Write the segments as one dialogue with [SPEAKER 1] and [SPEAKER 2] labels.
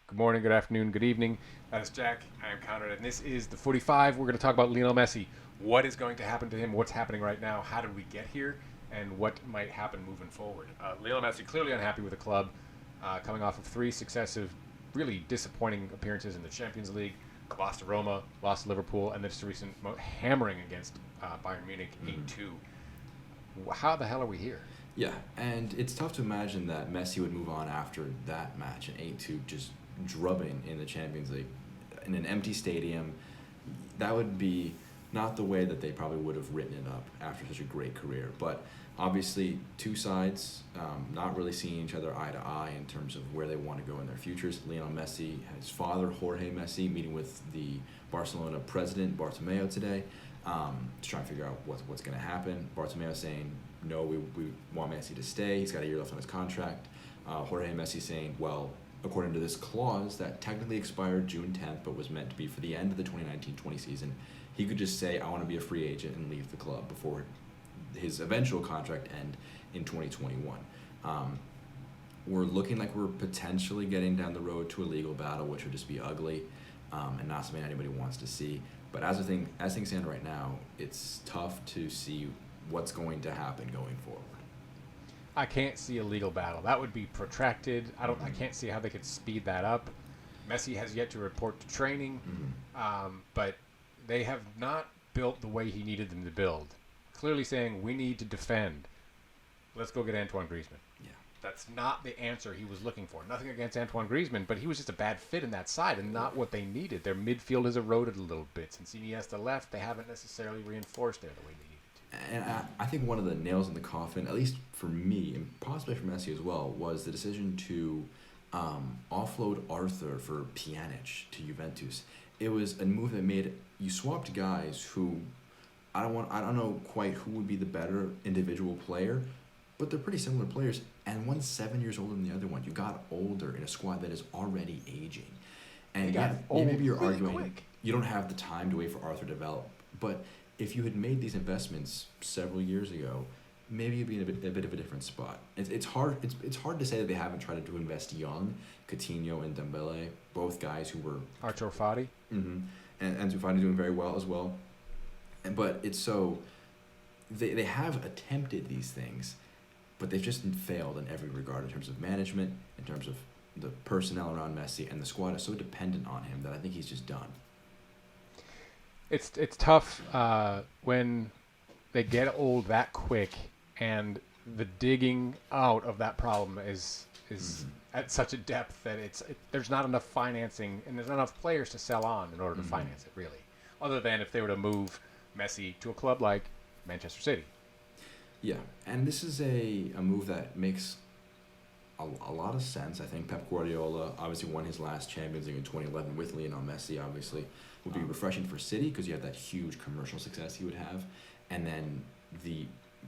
[SPEAKER 1] Good morning, good afternoon, good evening. That is Jack. I am Conrad, and this is the 45. We're going to talk about Lionel Messi. What is going to happen to him? What's happening right now? How did we get here? And what might happen moving forward? Lionel Messi clearly unhappy with the club, coming off of three successive, really disappointing appearances in the Champions League. Lost to Roma, lost to Liverpool, and this recent hammering against Bayern Munich 8-2. How the hell are we here?
[SPEAKER 2] Yeah, and it's tough to imagine that Messi would move on after that match, an 8-2, just drubbing in the Champions League in an empty stadium. That would be not the way that they probably would have written it up after such a great career. But obviously, two sides not really seeing each other eye to eye in terms of where they want to go in their futures. Lionel Messi, his father, Jorge Messi, meeting with the Barcelona president, Bartomeu, today to try and figure out what's going to happen. Bartomeu saying, no, we want Messi to stay. He's got a year left on his contract. Jorge Messi saying, well, according to this clause that technically expired June 10th but was meant to be for the end of the 2019-20 season, he could just say, I want to be a free agent and leave the club before his eventual contract end in 2021. We're looking like we're potentially getting down the road to a legal battle, which would just be ugly and not something anybody wants to see. But as things stand right now, it's tough to see what's going to happen going forward.
[SPEAKER 1] I can't see a legal battle. That would be protracted. I can't see how they could speed that up. Messi has yet to report to training, but they have not built the way he needed them to build. Clearly saying, we need to defend. Let's go get Antoine Griezmann.
[SPEAKER 2] Yeah.
[SPEAKER 1] That's not the answer he was looking for. Nothing against Antoine Griezmann, but he was just a bad fit in that side and not what they needed. Their midfield has eroded a little bit. Since Iniesta left, they haven't necessarily reinforced there the way they needed to.
[SPEAKER 2] And I think one of the nails in the coffin, at least for me, and possibly for Messi as well, was the decision to offload Arthur for Pjanic to Juventus. It was a move that made you swapped guys who I don't know quite who would be the better individual player, but they're pretty similar players. And one's 7 years older than the other one. You got older in a squad that is already aging. And maybe you're
[SPEAKER 1] really
[SPEAKER 2] arguing
[SPEAKER 1] quick.
[SPEAKER 2] You don't have the time to wait for Arthur to develop. But if you had made these investments several years ago, maybe you'd be in a bit of a different spot. It's hard to say that they haven't tried to invest young. Coutinho and Dembele, both guys who were
[SPEAKER 1] Artur Fati.
[SPEAKER 2] and Ansu Fati doing very well as well. But it's so they have attempted these things, but they've just failed in every regard in terms of management, in terms of the personnel around Messi, and the squad is so dependent on him that I think he's just done.
[SPEAKER 1] It's tough when they get old that quick, and the digging out of that problem is at such a depth that there's not enough financing and there's not enough players to sell on in order to finance it, really. Other than if they were to move Messi to a club like Manchester City.
[SPEAKER 2] Yeah, and this is a move that makes a lot of sense. I think Pep Guardiola obviously won his last Champions League in 2011 with Lionel Messi, obviously. Would be refreshing for City because you have that huge commercial success he would have. And then the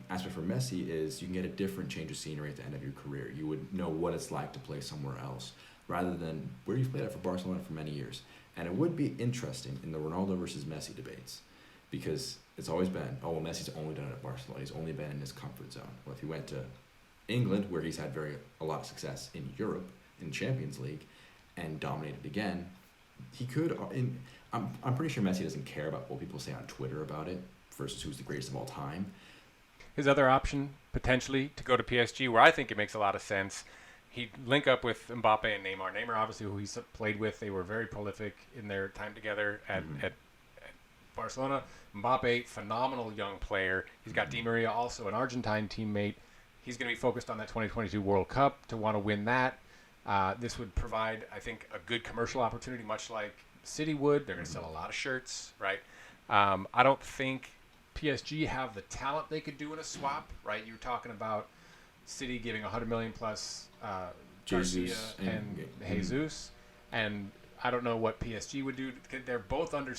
[SPEAKER 2] aspect for Messi is you can get a different change of scenery at the end of your career. You would know what it's like to play somewhere else rather than where you've played at for Barcelona for many years. And it would be interesting in the Ronaldo versus Messi debates because it's always been, oh, well, Messi's only done it at Barcelona. He's only been in his comfort zone. Well, if he went to England, where he's had a lot of success in Europe, in Champions League, and dominated again, he could. I'm pretty sure Messi doesn't care about what people say on Twitter about it versus who's the greatest of all time.
[SPEAKER 1] His other option, potentially, to go to PSG, where I think it makes a lot of sense, he'd link up with Mbappe and Neymar. Neymar, obviously, who he's played with, they were very prolific in their time together at Barcelona. Mbappe, phenomenal young player. He's got Di Maria, also an Argentine teammate. He's going to be focused on that 2022 World Cup to want to win that. This would provide, I think, a good commercial opportunity, much like City would. They're going to sell a lot of shirts, right? I don't think PSG have the talent they could do in a swap, right? You were talking about City giving 100 million plus Garcia and Jesus, and I don't know what PSG would do. They're both under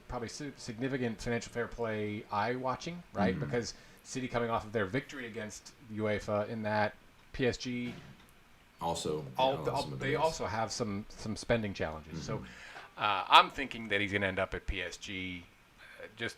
[SPEAKER 1] probably significant financial fair play eye watching, right? Because City coming off of their victory against UEFA in that PSG
[SPEAKER 2] also
[SPEAKER 1] they also have some spending challenges. So I'm thinking that he's going to end up at PSG just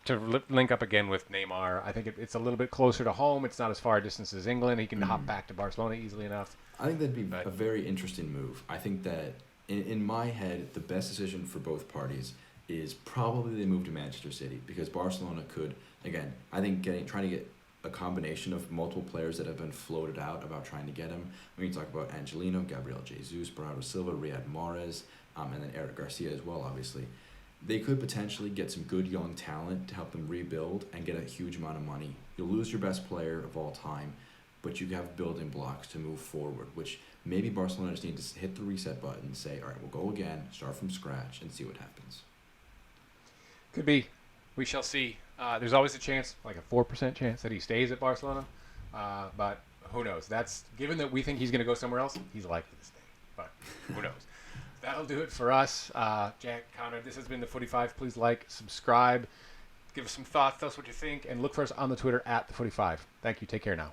[SPEAKER 1] to link up again with Neymar. I think it's a little bit closer to home. It's not as far a distance as England. He can hop back to Barcelona easily enough.
[SPEAKER 2] I think that'd be
[SPEAKER 1] But-
[SPEAKER 2] a very interesting move. I think that in my head, the best decision for both parties is probably they move to Manchester City, because Barcelona could, again, I think trying to get a combination of multiple players that have been floated out about trying to get him. We can talk about Angelino, Gabriel Jesus, Bernardo Silva, Riyad Mahrez, and then Eric Garcia as well, obviously. They could potentially get some good young talent to help them rebuild and get a huge amount of money. You'll lose your best player of all time, but you have building blocks to move forward, which maybe Barcelona just need to hit the reset button and say, all right, we'll go again, start from scratch, and see what happens.
[SPEAKER 1] Could be. We shall see. There's always a chance, like a 4% chance, that he stays at Barcelona. But who knows? That's given that we think he's going to go somewhere else, he's likely to stay. But who knows? That'll do it for us. Jack, Connor, this has been the Footy 5. Please like, subscribe, give us some thoughts, tell us what you think, and look for us on the Twitter at the Footy 5. Thank you. Take care now.